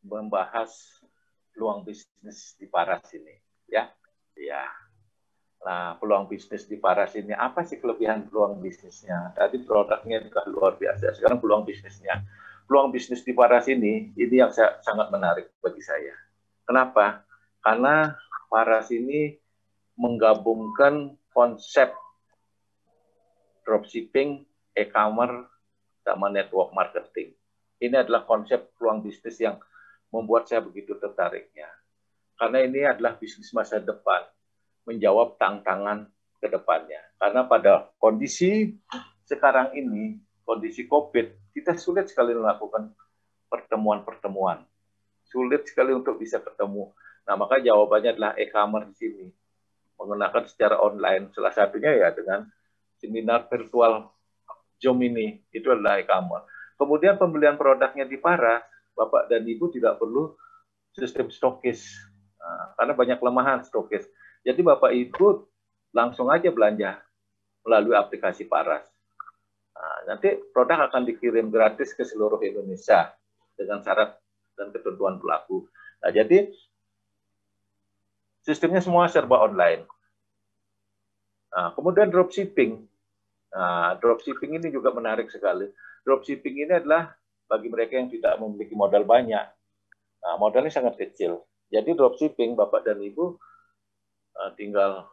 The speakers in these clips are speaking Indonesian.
membahas peluang bisnis di Paras ini, ya. Ya. Nah, peluang bisnis di Paras ini apa sih kelebihan peluang bisnisnya? Tadi produknya juga luar biasa. Sekarang peluang bisnisnya. Peluang bisnis di Paras ini yang sangat menarik bagi saya. Kenapa? Karena Paras ini menggabungkan konsep dropshipping, e-commerce, sama network marketing. Ini adalah konsep peluang bisnis yang membuat saya begitu tertariknya. Karena ini adalah bisnis masa depan, menjawab tantangan ke depannya. Karena pada kondisi sekarang ini, kondisi COVID, kita sulit sekali melakukan pertemuan-pertemuan. Sulit sekali untuk bisa ketemu. Nah, maka jawabannya adalah e-commerce di sini. Menggunakan secara online, salah satunya ya dengan seminar virtual Zoom ini, itu adalah e-commerce. Kemudian pembelian produknya di Paras, Bapak dan Ibu tidak perlu sistem stokis, karena banyak kelemahan stokis. Jadi Bapak Ibu langsung aja belanja melalui aplikasi Paras. Nanti produk akan dikirim gratis ke seluruh Indonesia dengan syarat dan ketentuan berlaku. Nah, jadi sistemnya semua serba online. Nah, kemudian dropshipping. Nah, dropshipping ini juga menarik sekali. Dropshipping ini adalah bagi mereka yang tidak memiliki modal banyak. Nah, modalnya sangat kecil. Jadi dropshipping, Bapak dan Ibu tinggal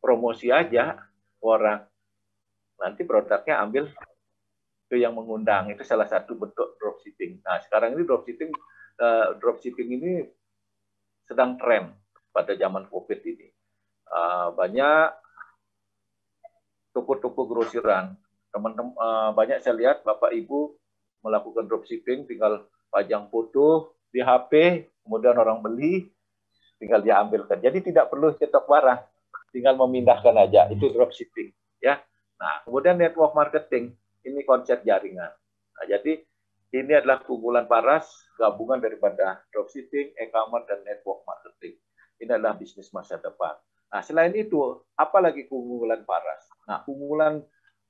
promosi aja orang. Nanti produknya ambil ke yang mengundang. Itu salah satu bentuk dropshipping. Nah, sekarang ini dropshipping ini sedang tren pada zaman COVID ini. Banyak toko-toko grosiran. Teman-teman, banyak saya lihat Bapak Ibu melakukan dropshipping, tinggal pajang foto di HP, kemudian orang beli, tinggal dia ambilkan. Jadi tidak perlu cetok barang, tinggal memindahkan aja. Itu dropshipping, ya. Nah, kemudian network marketing, ini konsep jaringan. Nah, jadi ini adalah keunggulan Paras, gabungan daripada dropshipping, e-commerce, dan network marketing. Ini adalah bisnis masa depan. Nah, selain itu, apa lagi keunggulan Paras? Nah, keunggulan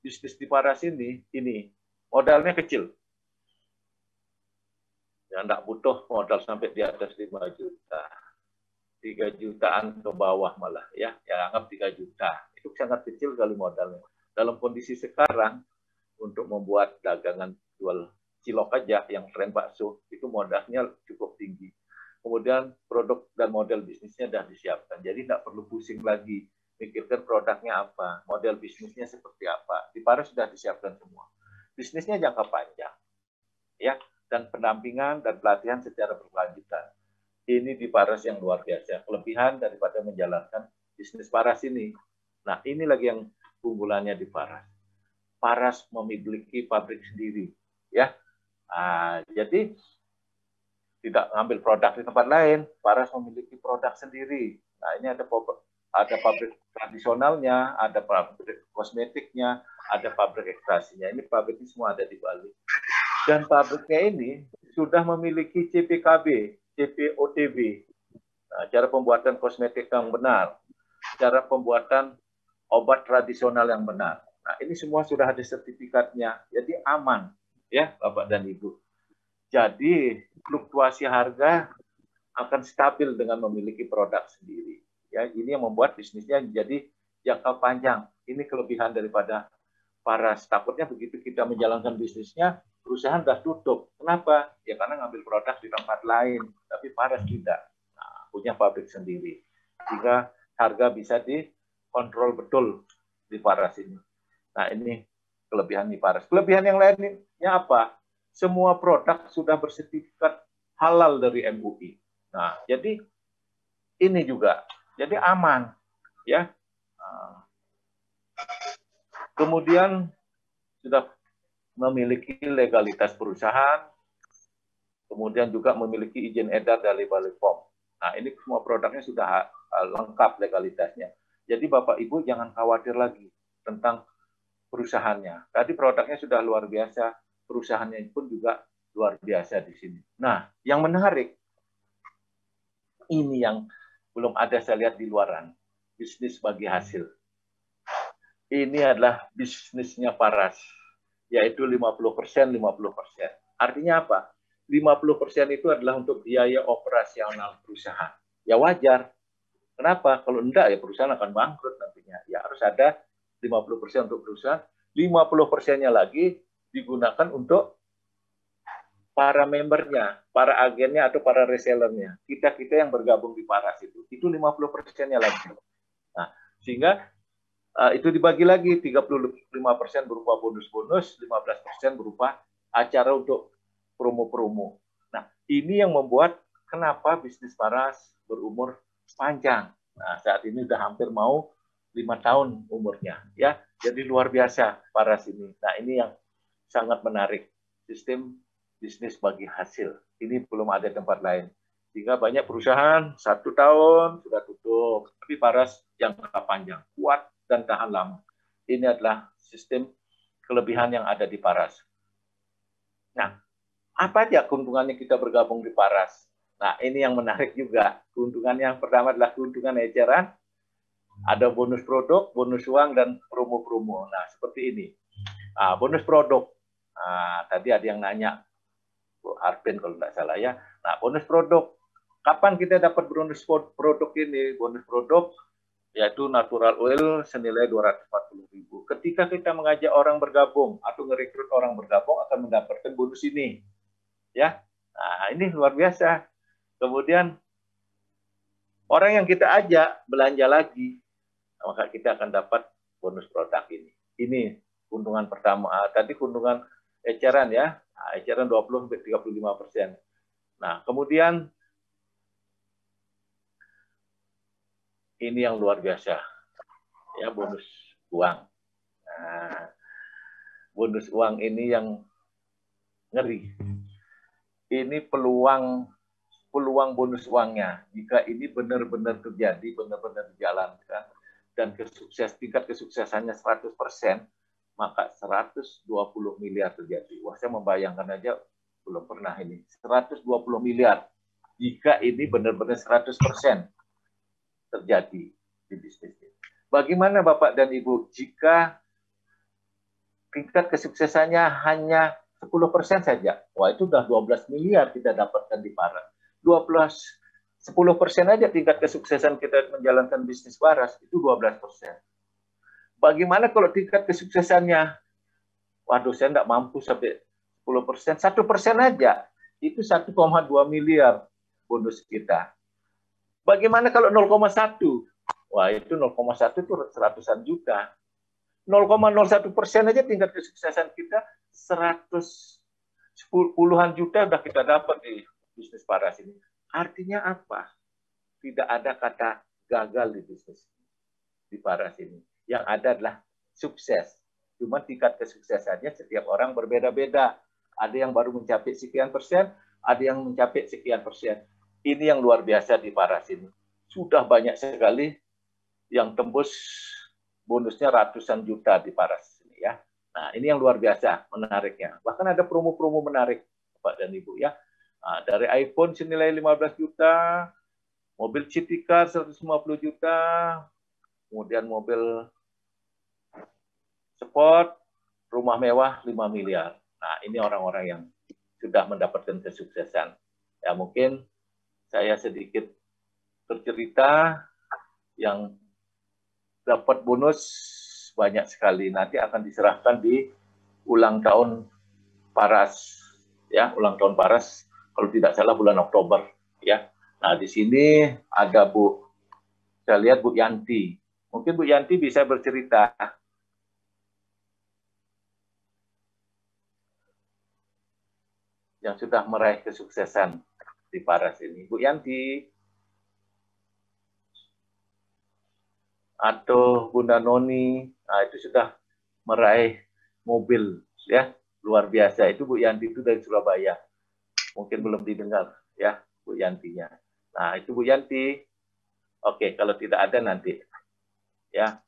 bisnis di Paras ini modalnya kecil. Ya, enggak butuh modal sampai di atas 5 juta. 3 jutaan ke bawah malah, ya anggap 3 juta. Itu sangat kecil kali modalnya. Dalam kondisi sekarang, untuk membuat dagangan jual cilok aja yang tren bakso, itu modalnya cukup tinggi. Kemudian produk dan model bisnisnya sudah disiapkan. Jadi tidak perlu pusing lagi pikirkan produknya apa, model bisnisnya seperti apa. Di Paras sudah disiapkan semua. Bisnisnya jangka panjang, ya, dan pendampingan dan pelatihan secara berkelanjutan. Ini di Paras yang luar biasa. Kelebihan daripada menjalankan bisnis Paras ini. Nah, ini lagi yang keunggulannya di Paras. Paras memiliki pabrik sendiri, ya. Jadi tidak ngambil produk di tempat lain. Paras memiliki produk sendiri. Nah, ini ada pabrik tradisionalnya, ada pabrik kosmetiknya, ada pabrik ekstrasinya. Ini pabrik ini semua ada di Bali. Dan pabriknya ini sudah memiliki CPKB, CPOTB, nah, cara pembuatan kosmetik yang benar, cara pembuatan obat tradisional yang benar. Nah, ini semua sudah ada sertifikatnya, jadi aman, ya Bapak dan Ibu. Jadi fluktuasi harga akan stabil dengan memiliki produk sendiri. Ya, ini yang membuat bisnisnya menjadi jangka panjang. Ini kelebihan daripada Paras. Takutnya begitu kita menjalankan bisnisnya, perusahaan sudah tutup. Kenapa? Ya karena ngambil produk di tempat lain, tapi Paras tidak. Nah, punya pabrik sendiri. Sehingga harga bisa dikontrol betul di Paras ini. Nah, ini kelebihan di Paras. Kelebihan yang lainnya apa? Semua produk sudah bersertifikat halal dari MUI. Nah, jadi ini juga. Jadi aman, ya. Kemudian sudah memiliki legalitas perusahaan, kemudian juga memiliki izin edar dari Bali POM. Nah, ini semua produknya sudah lengkap legalitasnya. Jadi Bapak Ibu jangan khawatir lagi tentang perusahaannya. Tadi produknya sudah luar biasa, perusahaannya pun juga luar biasa di sini. Nah, yang menarik, ini yang belum ada saya lihat di luaran, bisnis bagi hasil. Ini adalah bisnisnya Paras, yaitu 50%, 50%. Artinya apa? 50% itu adalah untuk biaya operasional perusahaan. Ya wajar. Kenapa? Kalau enggak ya perusahaan akan bangkrut nantinya. Ya harus ada 50% untuk perusahaan, 50%-nya lagi digunakan untuk para membernya, para agennya atau para resellernya. Kita yang bergabung di Paras itu 50%-nya lagi. Nah, sehingga itu dibagi lagi 35% berupa bonus-bonus, 15% berupa acara untuk promo-promo. Nah, ini yang membuat kenapa bisnis Paras berumur panjang. Nah, saat ini sudah hampir mau 5 tahun umurnya, ya. Jadi luar biasa Paras ini. Nah, ini yang sangat menarik. Sistem bisnis bagi hasil. Ini belum ada tempat lain. Sehingga banyak perusahaan 1 tahun sudah tutup. Tapi Paras jangka panjang, kuat dan tahan lama. Ini adalah sistem kelebihan yang ada di Paras. Nah, apa aja keuntungannya kita bergabung di Paras? Nah, ini yang menarik juga. Keuntungan yang pertama adalah keuntungan eceran. Ada bonus produk, bonus uang, dan promo-promo. Nah, seperti ini. Nah, bonus produk. Nah, tadi ada yang nanya, Bu Arben kalau tidak salah ya. Nah, bonus produk. Kapan kita dapat bonus produk ini? Bonus produk yaitu natural oil senilai 240.000. Ketika kita mengajak orang bergabung atau ngerekrut orang bergabung akan mendapatkan bonus ini. Ya. Nah, ini luar biasa. Kemudian orang yang kita ajak belanja lagi, maka kita akan dapat bonus produk ini. Ini keuntungan pertama. Tadi keuntungan eceran ya. Nah, eceran 20-35%. Nah, kemudian ini yang luar biasa. Ya, bonus uang. Nah, bonus uang ini yang ngeri. Ini peluang bonus uangnya. Jika ini benar-benar terjadi, benar-benar dijalankan, dan tingkat kesuksesannya 100%, maka 120 miliar terjadi. Wah, saya membayangkan aja, belum pernah ini. 120 miliar. Jika ini benar-benar 100% terjadi di bisnis ini. Bagaimana Bapak dan Ibu jika tingkat kesuksesannya hanya 10% saja? Wah, itu sudah 12 miliar kita dapatkan di Paras. 10% aja tingkat kesuksesan kita menjalankan bisnis Paras, itu 12%. Bagaimana kalau tingkat kesuksesannya, waduh saya tidak mampu sampai 10%, 1% aja, itu 1,2 miliar bonus kita. Bagaimana kalau 0,1? Wah, itu 0,1 itu seratusan juta. 0,01% aja tingkat kesuksesan kita 110-an juta udah kita dapat di bisnis Paras ini. Artinya apa? Tidak ada kata gagal di bisnis di Paras ini. Yang ada adalah sukses. Cuma tingkat kesuksesannya setiap orang berbeda-beda. Ada yang baru mencapai sekian persen, ada yang mencapai sekian persen. Ini yang luar biasa di Paras ini. Sudah banyak sekali yang tembus bonusnya ratusan juta di Paras ini ya. Nah, ini yang luar biasa menariknya. Bahkan ada promo-promo menarik Bapak dan Ibu ya. Nah, dari iPhone senilai 15 juta, mobil city car 150 juta, kemudian mobil sport, rumah mewah 5 miliar. Nah, ini orang-orang yang sudah mendapatkan kesuksesan. Ya, mungkin saya sedikit bercerita yang dapat bonus banyak sekali. Nanti akan diserahkan di ulang tahun Paras. Ya, ulang tahun Paras kalau tidak salah bulan Oktober ya. Nah, di sini ada Bu, saya lihat Bu Yanti. Mungkin Bu Yanti bisa bercerita. Yang sudah meraih kesuksesan di Paras ini. Bu Yanti. Atau Bunda Noni, nah itu sudah meraih mobil ya, luar biasa. Itu Bu Yanti itu dari Surabaya. Mungkin belum didengar ya Bu Yantinya. Nah, itu Bu Yanti. Oke, kalau tidak ada nanti ya.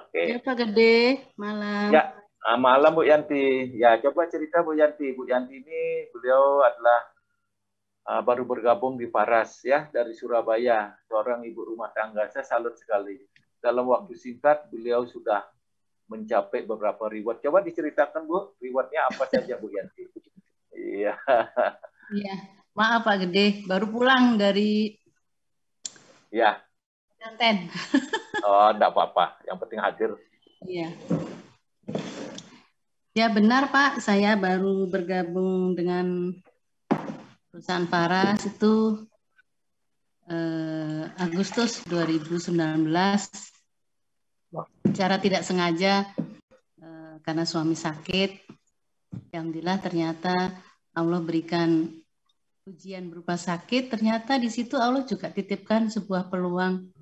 Oke. Ya Pak Gede, malam. Ya, malam Bu Yanti. Ya, coba cerita Bu Yanti. Bu Yanti ini beliau adalah baru bergabung di Paras ya, dari Surabaya, seorang ibu rumah tangga. Saya salut sekali. Dalam waktu singkat beliau sudah mencapai beberapa reward. Coba diceritakan Bu, rewardnya apa saja Bu Yanti? Iya. Iya, maaf Pak Gede, baru pulang dari Ya, Klaten. oh, enggak apa-apa. Yang penting hadir. Iya. Ya benar Pak, saya baru bergabung dengan perusahaan Faras itu Agustus 2019. Secara tidak sengaja karena suami sakit. Alhamdulillah ternyata Allah berikan ujian berupa sakit. Ternyata di situ Allah juga titipkan sebuah peluang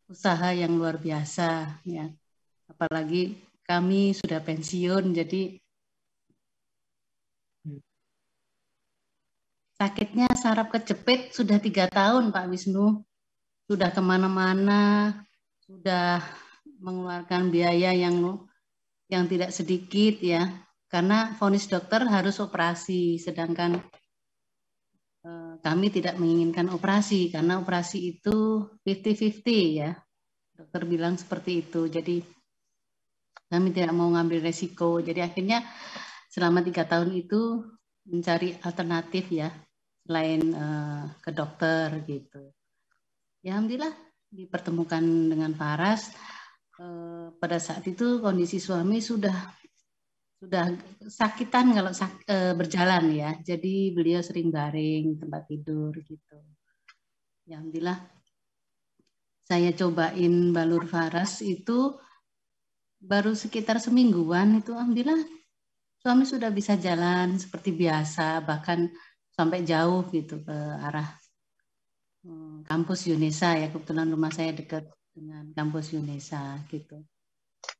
usaha yang luar biasa, ya. Apalagi kami sudah pensiun, jadi sakitnya saraf kejepit sudah 3 tahun Pak Wisnu, sudah kemana-mana, sudah mengeluarkan biaya yang tidak sedikit ya, karena vonis dokter harus operasi, sedangkan kami tidak menginginkan operasi karena operasi itu 50-50 ya, dokter bilang seperti itu. Jadi kami tidak mau ngambil resiko. Jadi akhirnya selama 3 tahun itu mencari alternatif ya, selain ke dokter gitu. Ya alhamdulillah dipertemukan dengan Faras. Pada saat itu kondisi suami sudah sakitan kalau berjalan ya. Jadi beliau sering baring tempat tidur gitu. Ya alhamdulillah saya cobain balur Faras itu baru sekitar semingguan itu alhamdulillah suami sudah bisa jalan seperti biasa, bahkan sampai jauh gitu ke arah kampus Yunesa ya, kebetulan rumah saya dekat dengan kampus Yunesa gitu.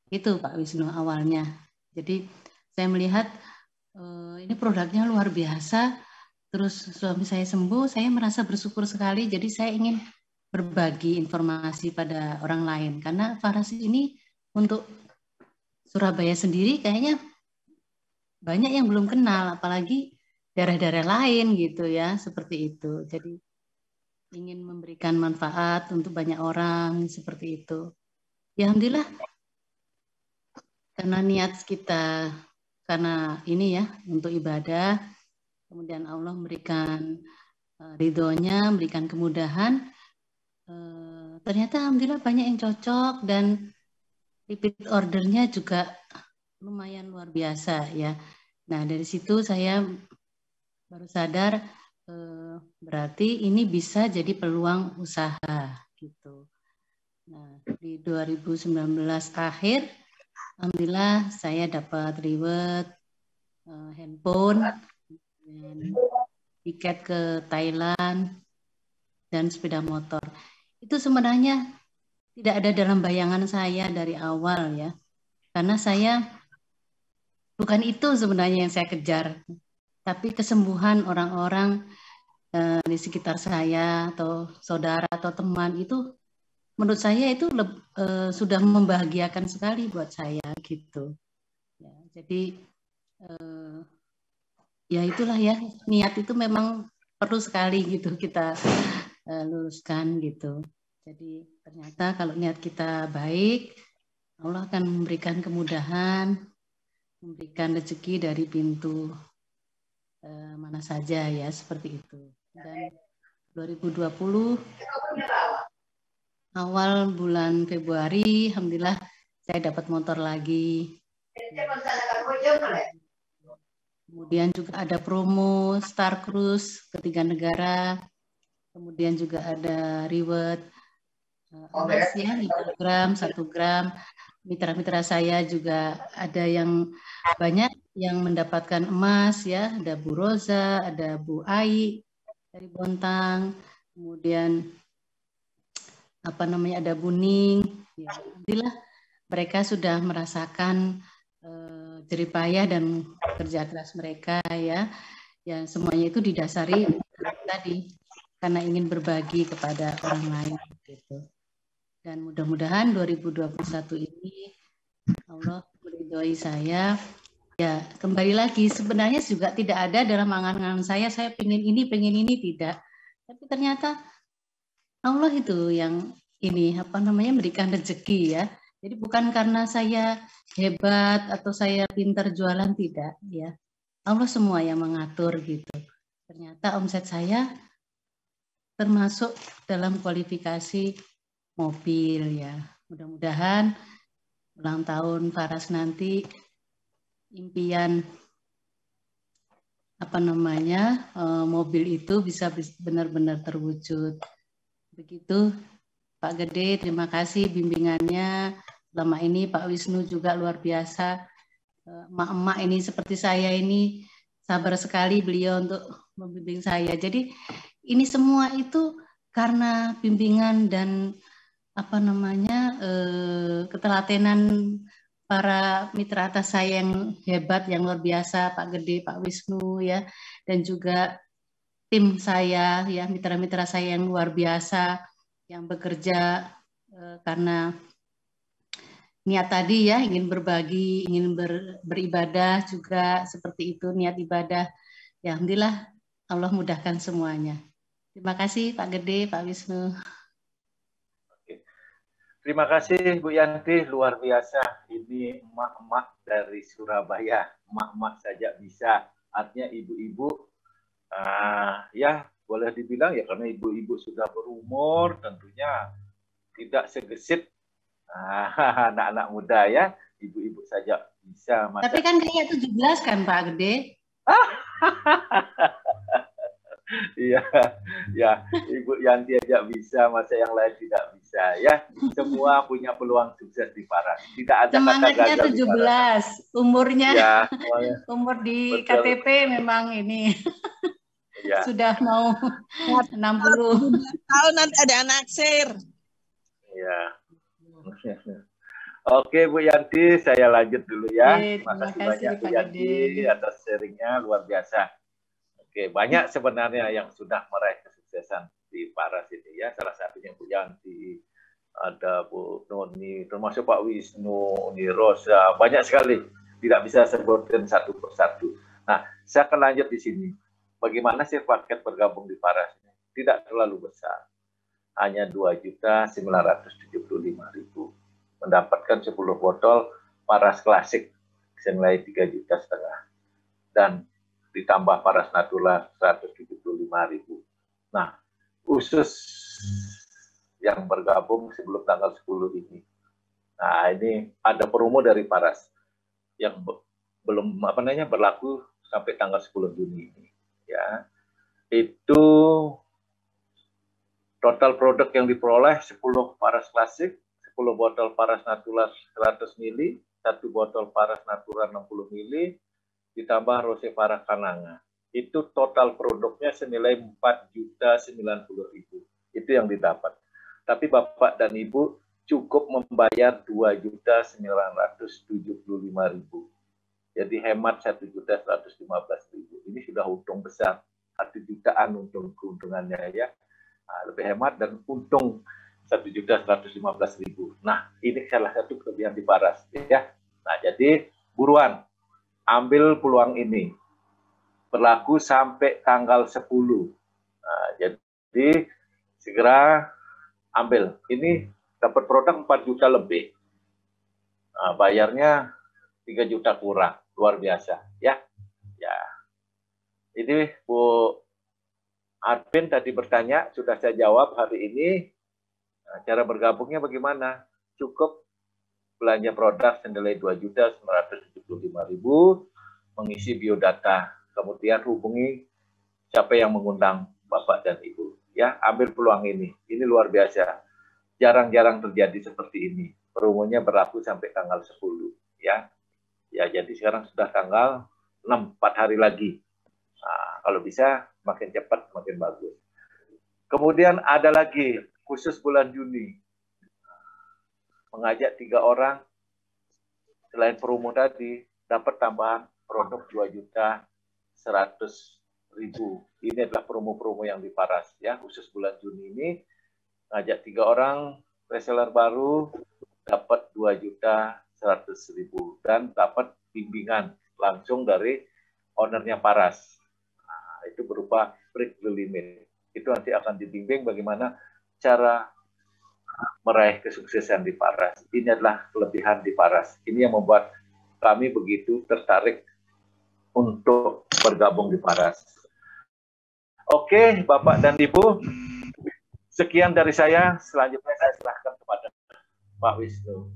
Itu Pak Wisnu awalnya. Jadi saya melihat ini produknya luar biasa, terus suami saya sembuh, saya merasa bersyukur sekali. Jadi saya ingin berbagi informasi pada orang lain karena Faras ini untuk Surabaya sendiri kayaknya banyak yang belum kenal, apalagi daerah-daerah lain gitu ya, seperti itu. Jadi ingin memberikan manfaat untuk banyak orang seperti itu. Ya alhamdulillah karena niat kita karena ini ya untuk ibadah, kemudian Allah memberikan ridhonya, memberikan kemudahan. Ternyata alhamdulillah banyak yang cocok dan repeat ordernya juga lumayan luar biasa ya. Nah dari situ saya baru sadar berarti ini bisa jadi peluang usaha gitu. Nah di 2019 akhir, alhamdulillah saya dapat reward handphone, dan tiket ke Thailand dan sepeda motor. Itu sebenarnya tidak ada dalam bayangan saya dari awal ya, karena saya bukan itu sebenarnya yang saya kejar, tapi kesembuhan orang-orang di sekitar saya atau saudara atau teman itu menurut saya itu sudah membahagiakan sekali buat saya gitu. Ya, jadi ya itulah ya, niat itu memang perlu sekali gitu kita luruskan gitu. Jadi ternyata kalau niat kita baik, Allah akan memberikan kemudahan, memberikan rezeki dari pintu mana saja ya, seperti itu. Dan 2020 awal bulan Februari, alhamdulillah saya dapat motor lagi. Kemudian juga ada promo Star Cruise ke 3 negara. Kemudian juga ada reward emas ya, 5 gram, 1 gram. Mitra-mitra saya juga ada yang banyak yang mendapatkan emas ya. Ada Bu Roza, ada Bu Ai dari Bontang. Kemudian ada Buning. Ya, alhamdulillah mereka sudah merasakan jeripayah dan kerja keras mereka ya. Ya semuanya itu didasari tadi karena ingin berbagi kepada orang lain gitu. Dan mudah-mudahan 2021 ini Allah meridhoi saya. Ya kembali lagi sebenarnya juga tidak ada dalam angan-angan saya pengen ini tidak. Tapi ternyata Allah itu yang ini berikan rezeki ya. Jadi bukan karena saya hebat atau saya pintar jualan, tidak ya. Allah semua yang mengatur gitu. ternyata omset saya termasuk dalam kualifikasi mobil ya. Mudah-mudahan ulang tahun Paras nanti impian mobil itu bisa benar-benar terwujud. Begitu Pak Gede, terima kasih bimbingannya. Selama ini Pak Wisnu juga luar biasa. Emak-emak ini seperti saya ini sabar sekali beliau untuk membimbing saya. Jadi ini semua itu karena bimbingan dan ketelatenan para mitra atas saya yang hebat, yang luar biasa, Pak Gede, Pak Wisnu ya, dan juga tim saya ya, mitra-mitra saya yang luar biasa yang bekerja karena niat tadi ya, ingin berbagi, ingin beribadah juga seperti itu, niat ibadah. Ya, alhamdulillah Allah mudahkan semuanya. Terima kasih Pak Gede, Pak Wisnu. Terima kasih Bu Yanti, luar biasa. Ini emak-emak dari Surabaya, emak-emak saja bisa. Artinya ibu-ibu, ya boleh dibilang ya karena ibu-ibu sudah berumur, tentunya tidak segesit anak-anak muda ya. Ibu-ibu saja bisa. Tapi kan kayak 17 kan Pak Gede? Iya, ya Ibu Yanti aja bisa, masa yang lain tidak bisa ya. Semua punya peluang sukses di Paras. Tidak ada semangatnya kata gagal 17, umurnya ya, umur di betul. KTP memang ini ya. Sudah mau 60 tahun nanti ada anak sir. Ya. Oke Bu Yanti, saya lanjut dulu ya. Terima kasih banyak Bu Yanti atas sharingnya, luar biasa. Oke, banyak sebenarnya yang sudah meraih kesuksesan di Paras ini ya. Salah satunya Bu Yanti, ada Bu Noni, termasuk Pak Wisnu, Uni Rosa, banyak sekali. Tidak bisa sebutkan satu persatu. Nah, saya akan lanjut di sini. Bagaimana sih paket bergabung di Paras ini? Tidak terlalu besar. Hanya 2.975.000. Mendapatkan 10 botol Paras Klasik senilai 3,5 juta. Dan ditambah Paras Natural 175.000. Nah, khusus yang bergabung sebelum tanggal 10 ini. Nah, ini ada promo dari Paras yang belum berlaku sampai tanggal 10 Juni ini. Ya, itu total produk yang diperoleh 10 Paras Klasik, 10 botol Paras Natural 100 ml, 1 botol Paras Natural 60 ml, ditambah Rose Para Kananga. Itu total produknya senilai 4.090.000. Itu yang didapat. Tapi Bapak dan Ibu cukup membayar 2.975.000. Jadi hemat 1.115.000. Ini sudah untung besar. 1 jutaan untung keuntungannya ya. Nah, lebih hemat dan untung 1.115.000. Nah, ini salah satu kelebihan di Paras ya. Nah, jadi buruan ambil peluang ini. Berlaku sampai tanggal 10. Nah, jadi segera ambil. Ini dapat produk 4 juta lebih. Nah, bayarnya 3 juta kurang. Luar biasa ya. Ya. Ini Bu Advin tadi bertanya, sudah saya jawab hari ini. Nah, cara bergabungnya bagaimana? Cukup belanja produk senilai 2.975.000, mengisi biodata, kemudian hubungi siapa yang mengundang Bapak dan Ibu. Ya, ambil peluang ini. Ini luar biasa. Jarang-jarang terjadi seperti ini. Promonya berlaku sampai tanggal 10. Ya, ya jadi sekarang sudah tanggal 6, 4 hari lagi. Nah, kalau bisa makin cepat makin bagus. Kemudian ada lagi khusus bulan Juni. Mengajak 3 orang, selain promo tadi, dapat tambahan produk 2.100.000. Ini adalah promo-promo yang di Paras ya, khusus bulan Juni ini. Ngajak 3 orang, reseller baru, dapat 2.100.000 dan dapat bimbingan langsung dari ownernya Paras. Nah, itu berupa break the limit. Itu nanti akan dibimbing bagaimana cara meraih kesuksesan di Paras. Ini adalah kelebihan di Paras. Ini yang membuat kami begitu tertarik untuk bergabung di Paras. Oke, Bapak dan Ibu, sekian dari saya. Selanjutnya saya serahkan kepada Pak Wisnu.